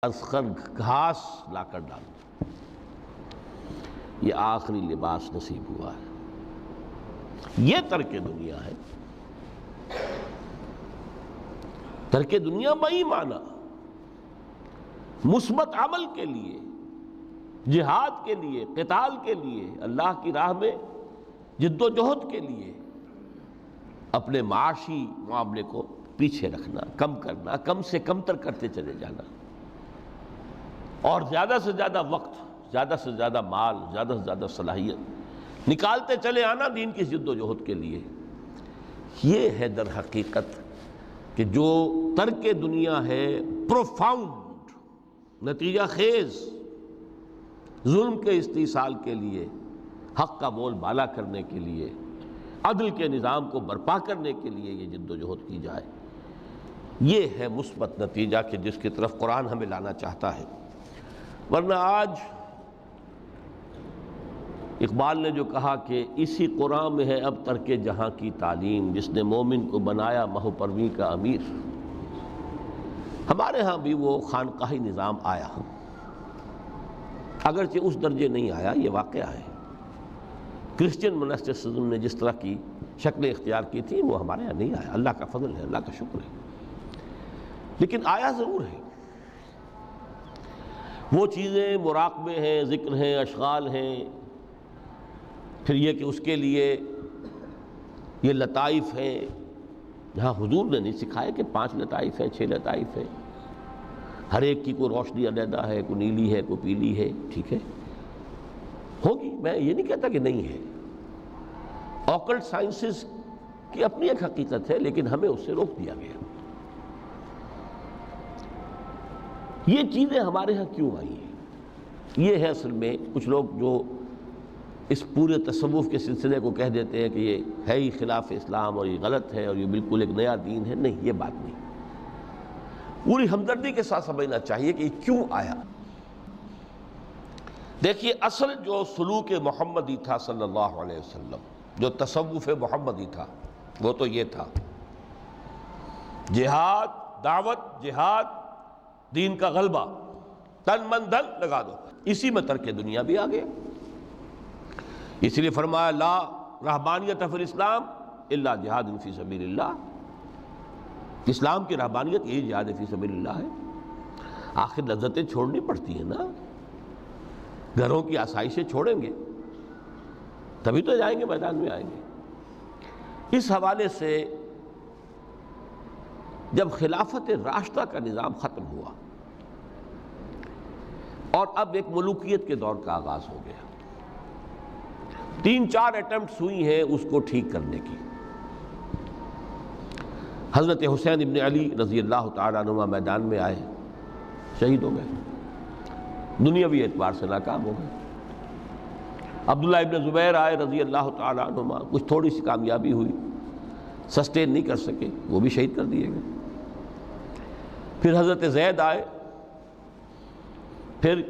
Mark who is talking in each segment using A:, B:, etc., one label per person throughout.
A: اصغر گھاس لا کر ڈال دو، یہ آخری لباس نصیب ہوا ہے۔ یہ ترک دنیا ہے۔ ترک دنیا بئی معنی مثبت عمل کے لیے، جہاد کے لیے، قتال کے لیے، اللہ کی راہ میں جد و جہد کے لیے اپنے معاشی معاملے کو پیچھے رکھنا، کم کرنا، کم سے کم تر کرتے چلے جانا، اور زیادہ سے زیادہ وقت، زیادہ سے زیادہ مال، زیادہ سے زیادہ صلاحیت نکالتے چلے آنا دین کی جد و جہد کے لیے۔ یہ ہے در حقیقت کہ جو ترک دنیا ہے پروفاؤنڈ، نتیجہ خیز، ظلم کے استیصال کے لیے، حق کا بول بالا کرنے کے لیے، عدل کے نظام کو برپا کرنے کے لیے یہ جد و جہد کی جائے، یہ ہے مثبت نتیجہ کہ جس کی طرف قرآن ہمیں لانا چاہتا ہے۔ ورنہ آج اقبال نے جو کہا کہ اسی قرآن میں ہے اب ترک جہاں کی تعلیم، جس نے مومن کو بنایا مہو پرویں کا امیر۔ ہمارے ہاں بھی وہ خانقاہی نظام آیا، اگرچہ اس درجے نہیں آیا، یہ واقعہ ہے۔ کرسچن منسٹسزم نے جس طرح کی شکلیں اختیار کی تھی وہ ہمارے یہاں نہیں آیا، اللہ کا فضل ہے، اللہ کا شکر ہے، لیکن آیا ضرور ہے۔ وہ چیزیں مراقبے ہیں، ذکر ہیں، اشغال ہیں، پھر یہ کہ اس کے لیے یہ لطائف ہیں، جہاں حضور نے نہیں سکھایا کہ 5 لطائف ہیں، 6 لطائف ہیں، ہر ایک کی کوئی روشنی علیحدہ ہے، کوئی نیلی ہے، کوئی پیلی ہے، ٹھیک ہے، ہوگی، میں یہ نہیں کہتا کہ نہیں ہے۔ آکلٹ سائنسز کی اپنی ایک حقیقت ہے، لیکن ہمیں اس سے روک دیا گیا۔ یہ چیزیں ہمارے ہاں کیوں آئی ہیں؟ یہ ہے اصل میں کچھ لوگ جو اس پورے تصوف کے سلسلے کو کہہ دیتے ہیں کہ یہ ہے ہی خلاف اسلام اور یہ غلط ہے اور یہ بالکل ایک نیا دین ہے۔ نہیں، یہ بات نہیں، پوری ہمدردی کے ساتھ سمجھنا چاہیے کہ یہ کیوں آیا۔ دیکھیے، اصل جو سلوک محمدی تھا صلی اللہ علیہ وسلم، جو تصوف محمدی تھا، وہ تو یہ تھا جہاد، دعوت، جہاد، دین کا غلبہ، تن من دھن لگا دو۔ اسی میں ترک دنیا بھی آ گیا۔ اس لیے فرمایا لا رہبانیت فی الاسلام الا جہاد فی سبیل اللہ۔ اسلام کی رہبانیت یہی جہاد فی سبیل اللہ ہے۔ آخر لذتیں چھوڑنی پڑتی ہیں نا، گھروں کی آسائشیں چھوڑیں گے تبھی تو جائیں گے، میدان میں آئیں گے۔ اس حوالے سے جب خلافت راشدہ کا نظام ختم ہوا اور اب ایک ملوکیت کے دور کا آغاز ہو گیا، 3-4 اٹمپٹس ہوئی ہیں اس کو ٹھیک کرنے کی۔ حضرت حسین ابن علی رضی اللہ تعالیٰ عنہ میدان میں آئے، شہید ہو گئے، دنیاوی اعتبار سے ناکام ہو گئے۔ عبداللہ ابن زبیر آئے رضی اللہ تعالیٰ عنہ، کچھ تھوڑی سی کامیابی ہوئی، سسٹین نہیں کر سکے، وہ بھی شہید کر دیے گئے۔ پھر حضرت زید آئے، پھر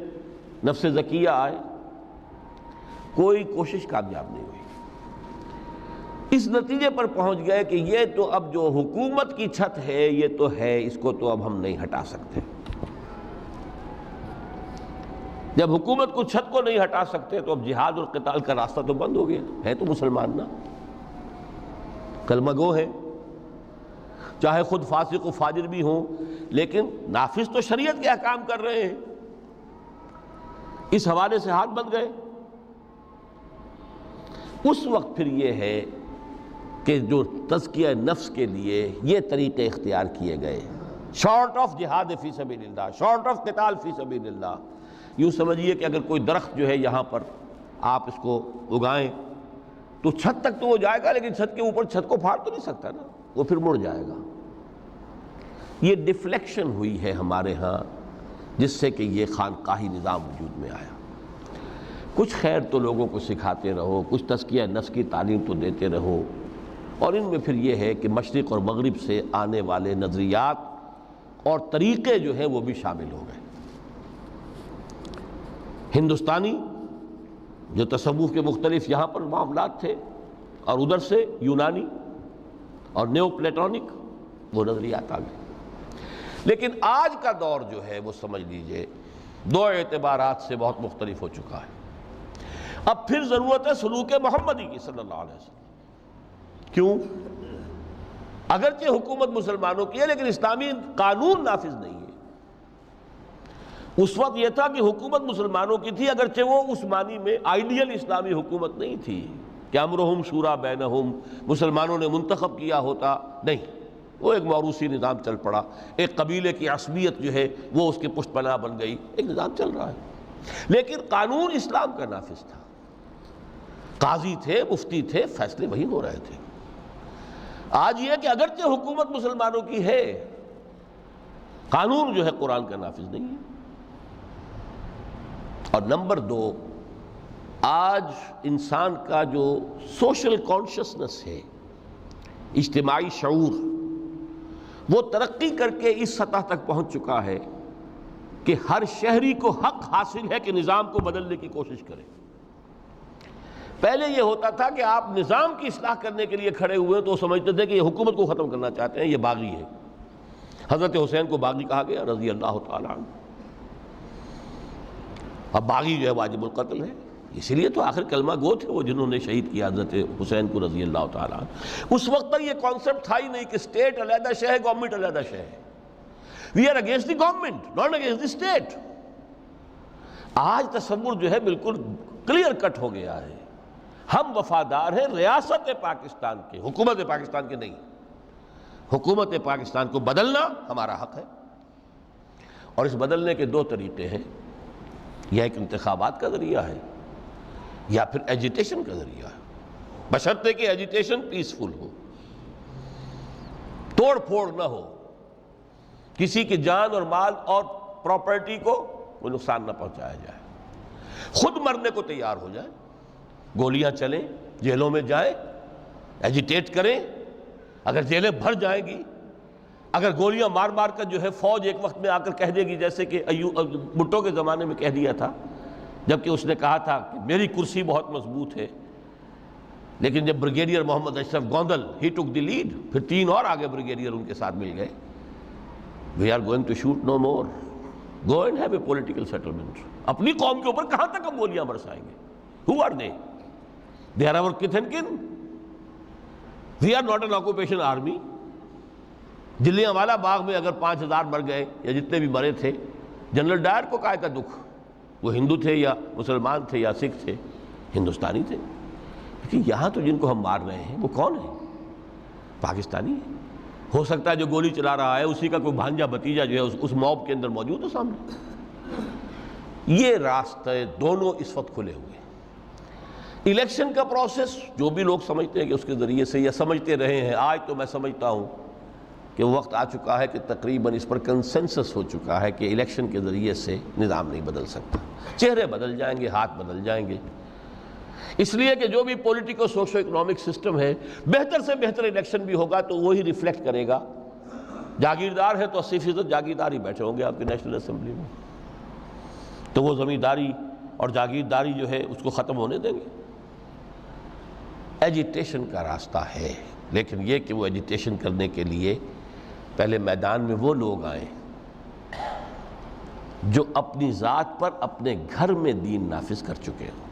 A: نفس زکیہ آئے، کوئی کوشش کامیاب نہیں ہوئی۔ اس نتیجے پر پہنچ گئے کہ یہ تو اب جو حکومت کی چھت ہے یہ تو ہے، اس کو تو اب ہم نہیں ہٹا سکتے۔ جب حکومت کو چھت کو نہیں ہٹا سکتے تو اب جہاد اور قتال کا راستہ تو بند ہو گیا ہے۔ تو مسلمان نا، کلمہ گو ہے، چاہے خود فاسق و فاجر بھی ہوں، لیکن نافذ تو شریعت کے احکام کر رہے ہیں۔ اس حوالے سے ہاتھ بند گئے۔ اس وقت پھر یہ ہے کہ جو تزکیہ نفس کے لیے یہ طریقے اختیار کیے گئے، شارٹ آف جہاد فی سبیل اللہ، شارٹ آف قتال فی سبیل اللہ۔ یوں سمجھیے کہ اگر کوئی درخت جو ہے یہاں پر آپ اس کو اگائیں تو چھت تک تو وہ جائے گا، لیکن چھت کے اوپر چھت کو پھاڑ تو نہیں سکتا نا، وہ پھر مڑ جائے گا۔ یہ ڈیفلیکشن ہوئی ہے ہمارے ہاں، جس سے کہ یہ خانقاہی نظام وجود میں آیا۔ کچھ خیر تو لوگوں کو سکھاتے رہو، کچھ تزکیہ نفس کی تعلیم تو دیتے رہو، اور ان میں پھر یہ ہے کہ مشرق اور مغرب سے آنے والے نظریات اور طریقے جو ہیں وہ بھی شامل ہو گئے۔ ہندوستانی جو تصوف کے مختلف یہاں پر معاملات تھے، اور ادھر سے یونانی اور نیو پلیٹونک وہ نظریات آ گئے۔ لیکن آج کا دور جو ہے وہ سمجھ لیجئے دو اعتبارات سے بہت مختلف ہو چکا ہے۔ اب پھر ضرورت ہے سلوک محمدی کی صلی اللہ علیہ وسلم۔ کیوں؟ اگرچہ حکومت مسلمانوں کی ہے لیکن اسلامی قانون نافذ نہیں ہے۔ اس وقت یہ تھا کہ حکومت مسلمانوں کی تھی، اگرچہ وہ اس معنی میں آئیڈیل اسلامی حکومت نہیں تھی کہ امرہم شورا بینہم، مسلمانوں نے منتخب کیا ہوتا، نہیں، وہ ایک موروثی نظام چل پڑا، ایک قبیلے کی عصبیت جو ہے وہ اس کے پشت پناہ بن گئی، ایک نظام چل رہا ہے، لیکن قانون اسلام کا نافذ تھا، قاضی تھے، مفتی تھے، فیصلے وہی ہو رہے تھے۔ آج یہ کہ اگرچہ حکومت مسلمانوں کی ہے، قانون جو ہے قرآن کا نافذ نہیں ہے۔ اور نمبر دو، آج انسان کا جو سوشل کانشسنس ہے، اجتماعی شعور، وہ ترقی کر کے اس سطح تک پہنچ چکا ہے کہ ہر شہری کو حق حاصل ہے کہ نظام کو بدلنے کی کوشش کرے۔ پہلے یہ ہوتا تھا کہ آپ نظام کی اصلاح کرنے کے لیے کھڑے ہوئے تو سمجھتے تھے کہ یہ حکومت کو ختم کرنا چاہتے ہیں، یہ باغی ہے۔ حضرت حسین کو باغی کہا گیا رضی اللہ تعالیٰ عنہ۔ اب باغی جو ہے واجب القتل ہے، اسی لیے تو آخر کلمہ گو تھے وہ جنہوں نے شہید کیا حضرت حسین کو رضی اللہ تعالیٰ عنہ۔ اس وقت تک یہ کانسیپٹ تھا ہی نہیں کہ اسٹیٹ علیحدہ شے ہے، گورنمنٹ علیحدہ شے ہے۔ We are against the government, not against the state. آج تصور جو ہے بالکل کلیئر کٹ ہو گیا ہے۔ ہم وفادار ہیں ریاست پاکستان کے، حکومت پاکستان کے نہیں۔ حکومت پاکستان کو بدلنا ہمارا حق ہے، اور اس بدلنے کے دو طریقے ہیں، یا ایک انتخابات کا ذریعہ ہے یا پھر ایجیٹیشن کا ذریعہ ہے، بشرطے کہ ایجیٹیشن پیسفل ہو، توڑ پھوڑ نہ ہو، کسی کی جان اور مال اور پراپرٹی کو کوئی نقصان نہ پہنچایا جائے، خود مرنے کو تیار ہو جائے، گولیاں چلیں، جیلوں میں جائیں، ایجیٹیٹ کریں، اگر جیلیں بھر جائیں گی، اگر گولیاں مار مار کر جو ہے فوج ایک وقت میں آ کر کہہ دے گی، جیسے کہ بھٹو کے زمانے میں کہہ دیا تھا، جبکہ اس نے کہا تھا کہ میری کرسی بہت مضبوط ہے، لیکن جب بریگیڈیئر محمد اشرف گوندل ہی ٹک دی لیڈ، پھر 3 اور آگے بریگیڈیئر ان کے ساتھ مل گئے، we are going to shoot no more, go and have a political settlement. اپنی قوم کے اوپر کہاں تک ہم گولیاں برسائیں گے؟ Who are they? They are our kith and kin, we are not an occupation army. Jallianwala Bagh میں اگر 5000 مر گئے یا جتنے بھی مرے تھے، جنرل ڈائر کو کائے کا دکھ؟ وہ ہندو تھے یا مسلمان تھے یا سکھ تھے؟ ہندوستانی تھے۔ لیکن یہاں تو جن کو ہم مار رہے ہیں وہ کون ہیں؟ پاکستانی ہے۔ ہو سکتا ہے جو گولی چلا رہا ہے اسی کا کوئی بھانجا بھتیجا جو ہے اس موب کے اندر موجود ہے سامنے۔ یہ راستے دونوں اس وقت کھلے ہوئے ہیں۔ الیکشن کا پروسیس جو بھی لوگ سمجھتے ہیں کہ اس کے ذریعے سے یا سمجھتے رہے ہیں، آج تو میں سمجھتا ہوں کہ وقت آ چکا ہے کہ تقریباً اس پر کنسنسس ہو چکا ہے کہ الیکشن کے ذریعے سے نظام نہیں بدل سکتا۔ چہرے بدل جائیں گے، ہاتھ بدل جائیں گے، اس لیے کہ جو بھی پولیٹیکل سوشو اکنامک سسٹم ہے، بہتر سے بہتر الیکشن بھی ہوگا تو وہی ریفلیکٹ کرے گا۔ جاگیردار ہے تو 80% جاگیردار ہی بیٹھے ہوں گے آپ کی نیشنل اسمبلی میں، تو وہ زمینداری اور جاگیرداری جو ہے اس کو ختم ہونے دیں گے۔ ایجیٹیشن کا راستہ ہے، لیکن یہ کہ وہ ایجیٹیشن کرنے کے لیے پہلے میدان میں وہ لوگ آئیں جو اپنی ذات پر اپنے گھر میں دین نافذ کر چکے ہوں،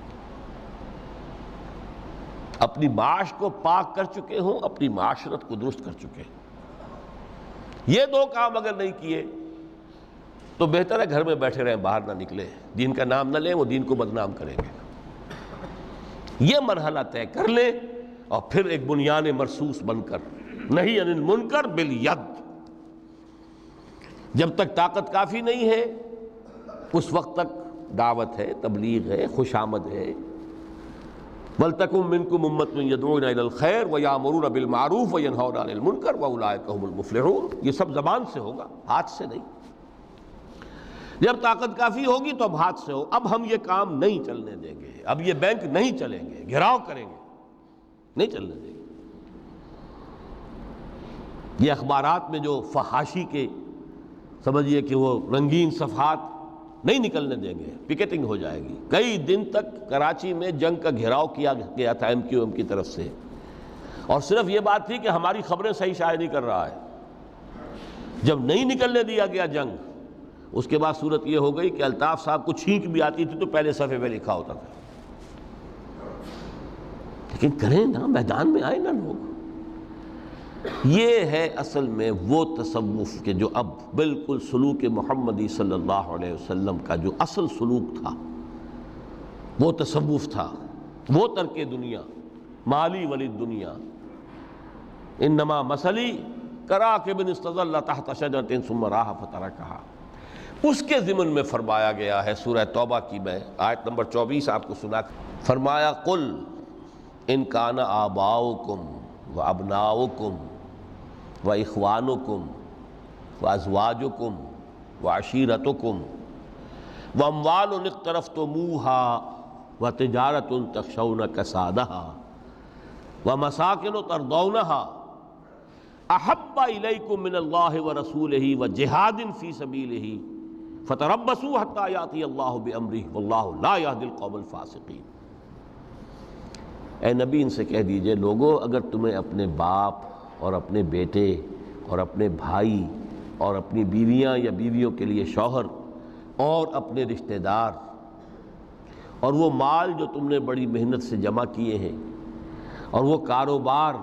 A: اپنی معاش کو پاک کر چکے ہوں، اپنی معاشرت کو درست کر چکے ہوں۔ یہ دو کام اگر نہیں کیے تو بہتر ہے گھر میں بیٹھے رہیں، باہر نہ نکلیں، دین کا نام نہ لیں، وہ دین کو بدنام کریں گے۔ یہ مرحلہ طے کر لیں اور پھر ایک بنیان مرصوص بن کر، نہیں عن المنکر بالید۔ جب تک طاقت کافی نہیں ہے اس وقت تک دعوت ہے، تبلیغ ہے، خوش آمد ہے۔ وَلْتَكُن مِّنكُمْ أُمَّةٌ يَدْعُونَ إِلَى الْخَيْرِ وَيَأْمُرُونَ بِالْمَعْرُوفِ وَيَنْهَوْنَ عَنِ الْمُنكَرِ وَأُولَٰئِكَ هُمُ الْمُفْلِحُونَ۔ یہ سب زبان سے ہوگا، ہاتھ سے نہیں۔ جب طاقت کافی ہوگی تو اب ہاتھ سے ہو۔ اب ہم یہ کام نہیں چلنے دیں گے، اب یہ بینک نہیں چلیں گے، گھراؤ کریں گے، نہیں چلنے دیں گے۔ یہ اخبارات میں جو فحاشی کے سمجھیے کہ وہ رنگین صفحات نہیں نکلنے دیں گے، پکیٹنگ ہو جائے گی۔ کئی دن تک کراچی میں جنگ کا گھیراؤ کیا گیا تھا MQM کی طرف سے، اور صرف یہ بات تھی کہ ہماری خبریں صحیح شائع نہیں کر رہا ہے۔ جب نہیں نکلنے دیا گیا جنگ، اس کے بعد صورت یہ ہو گئی کہ الطاف صاحب کو چھینک بھی آتی تھی تو پہلے صفحے پہ لکھا ہوتا تھا. لیکن کریں نا، میدان میں آئے نا لوگ. یہ ہے اصل میں وہ تصوف کہ جو اب بالکل سلوک محمدی صلی اللہ علیہ وسلم کا جو اصل سلوک تھا وہ تصوف تھا، وہ ترک دنیا. مالی ولی دنیا انما مثلی کراکب استظل تحت شجرۃ ثم راح فترکھا. اس کے ضمن میں فرمایا گیا ہے سورہ توبہ کی میں آیت نمبر 24 آپ کو سنا. فرمایا قل ان کان آباؤکم وابناؤکم واخوانکم وازواجکم وعشیرتکم واموال اقترفتموها وتجارۃ تخشون کسادها ومساکن ترضونها احب الیکم من اللہ ورسولہ وجہاد فی سبیلہ فتربصوا حتی یاتی اللہ بامرہ واللہ لا یہدی القوم الفاسقین. اے نبی ان سے کہہ دیجئے لوگو، اگر تمہیں اپنے باپ اور اپنے بیٹے اور اپنے بھائی اور اپنی بیویاں یا بیویوں کے لیے شوہر اور اپنے رشتہ دار اور وہ مال جو تم نے بڑی محنت سے جمع کیے ہیں اور وہ کاروبار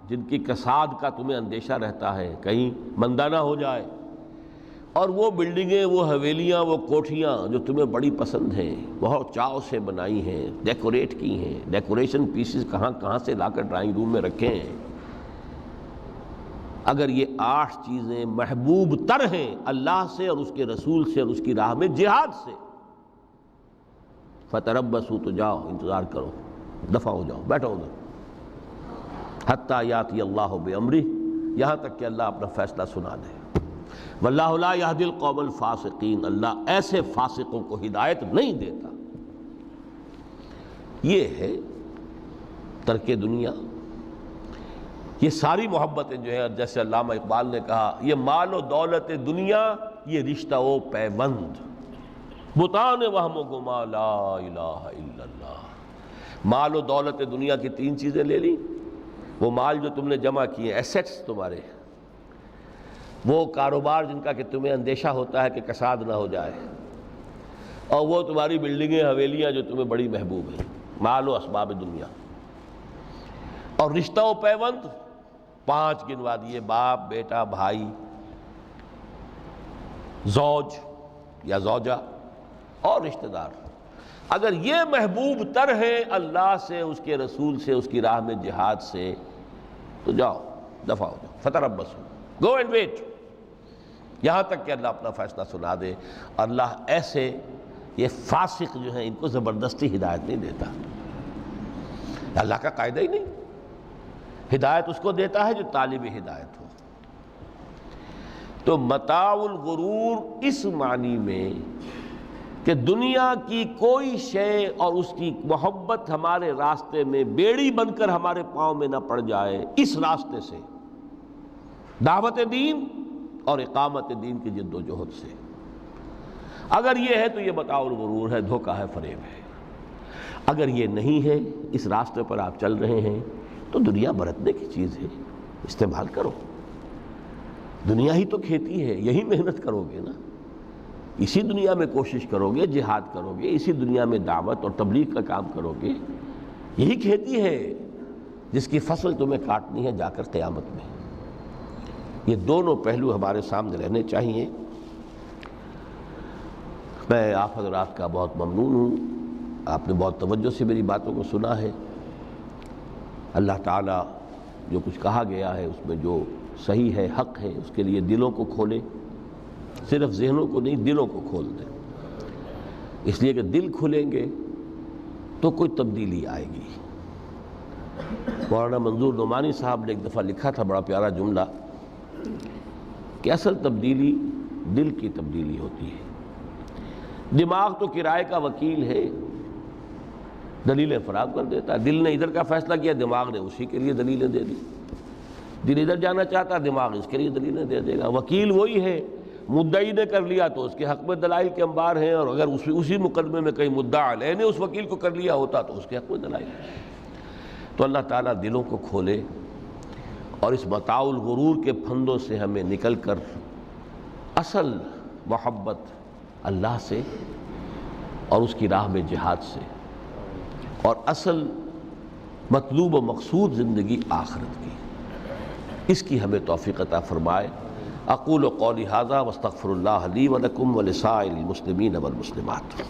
A: جن کی کساد کا تمہیں اندیشہ رہتا ہے کہیں مندہ نہ ہو جائے، اور وہ بلڈنگیں، وہ حویلیاں، وہ کوٹھیاں جو تمہیں بڑی پسند ہیں، بہت چاؤ سے بنائی ہیں، ڈیکوریٹ کی ہیں، ڈیکوریشن پیسز کہاں کہاں سے لا کر ڈرائنگ روم میں رکھے ہیں، اگر یہ 8 چیزیں محبوب تر ہیں اللہ سے اور اس کے رسول سے اور اس کی راہ میں جہاد سے، فتربصوا تو جاؤ، انتظار کرو، دفع ہو جاؤ، بیٹھو ادھر، حتی یاتی اللہ بامرہ، یہاں تک کہ اللہ اپنا فیصلہ سنا دے. واللہ لا یہدی القوم الفاسقین، اللہ ایسے فاسقوں کو ہدایت نہیں دیتا. یہ ہے ترک دنیا. یہ ساری محبتیں جو ہے جیسے علامہ اقبال نے کہا، یہ مال و دولت دنیا، یہ رشتہ و پیوند، بتان وہم و گما لا الہ الا اللہ. مال و دولت دنیا کی 3 چیزیں لے لی، وہ مال جو تم نے جمع کیے، ایسیٹس تمہارے، وہ کاروبار جن کا کہ تمہیں اندیشہ ہوتا ہے کہ کساد نہ ہو جائے، اور وہ تمہاری بلڈنگیں، حویلیاں جو تمہیں بڑی محبوب ہیں، مال و اسباب دنیا. اور رشتہ و پیوند 5 گنوا دیے، باپ، بیٹا، بھائی، زوج یا زوجہ اور رشتہ دار. اگر یہ محبوب تر ہیں اللہ سے، اس کے رسول سے، اس کی راہ میں جہاد سے، تو جاؤ، دفع ہو جاؤ، فتربصوا، گو اینڈ ویٹ، یہاں تک کہ اللہ اپنا فیصلہ سنا دے. اللہ ایسے یہ فاسق جو ہیں ان کو زبردستی ہدایت نہیں دیتا. اللہ کا قاعدہ ہی نہیں. ہدایت اس کو دیتا ہے جو طالب ہدایت ہو. تو متاع الغرور اس معنی میں کہ دنیا کی کوئی شے اور اس کی محبت ہمارے راستے میں بیڑی بن کر ہمارے پاؤں میں نہ پڑ جائے، اس راستے سے، دعوت دین اور اقامت دین کی جد و جہد سے. اگر یہ ہے تو یہ متاع الغرور ہے، دھوکہ ہے، فریب ہے. اگر یہ نہیں ہے، اس راستے پر آپ چل رہے ہیں، تو دنیا برتنے کی چیز ہے، استعمال کرو. دنیا ہی تو کھیتی ہے، یہی محنت کرو گے نا، اسی دنیا میں کوشش کرو گے، جہاد کرو گے، اسی دنیا میں دعوت اور تبلیغ کا کام کرو گے. یہی کھیتی ہے جس کی فصل تمہیں کاٹنی ہے جا کر قیامت میں. یہ دونوں پہلو ہمارے سامنے رہنے چاہیے. میں آپ حضرات کا بہت ممنون ہوں، آپ نے بہت توجہ سے میری باتوں کو سنا ہے. اللہ تعالیٰ جو کچھ کہا گیا ہے اس میں جو صحیح ہے، حق ہے، اس کے لیے دلوں کو کھولے، صرف ذہنوں کو نہیں، دلوں کو کھول دے. اس لیے کہ دل کھلیں گے تو کوئی تبدیلی آئے گی. مولانا منظور نعمانی صاحب نے ایک دفعہ لکھا تھا بڑا پیارا جملہ کہ اصل تبدیلی دل کی تبدیلی ہوتی ہے. دماغ تو کرائے کا وکیل ہے، دلیلیں فراہم کر دیتا ہے. دل نے ادھر کا فیصلہ کیا، دماغ نے اسی کے لیے دلیلیں دے دی. دل ادھر جانا چاہتا ہے، دماغ اس کے لیے دلیلیں دے دے گا. وکیل وہی ہے، مدعی نے کر لیا تو اس کے حق میں دلائل کے انبار ہیں، اور اگر اسی مقدمے میں کہیں مدعا علیہ نے اس وکیل کو کر لیا ہوتا تو اس کے حق میں دلائل. تو اللہ تعالیٰ دلوں کو کھولے اور اس متاع الغرور کے پھندوں سے ہمیں نکل کر اصل محبت اللہ سے اور اس کی راہ میں جہاد سے، اور اصل مطلوب و مقصود زندگی آخرت کی، اس کی ہمیں توفیق عطا فرمائے۔ اقول قولی ھذا واستغفر اللہ لی ولکم ولسائر المسلمین والمسلمات۔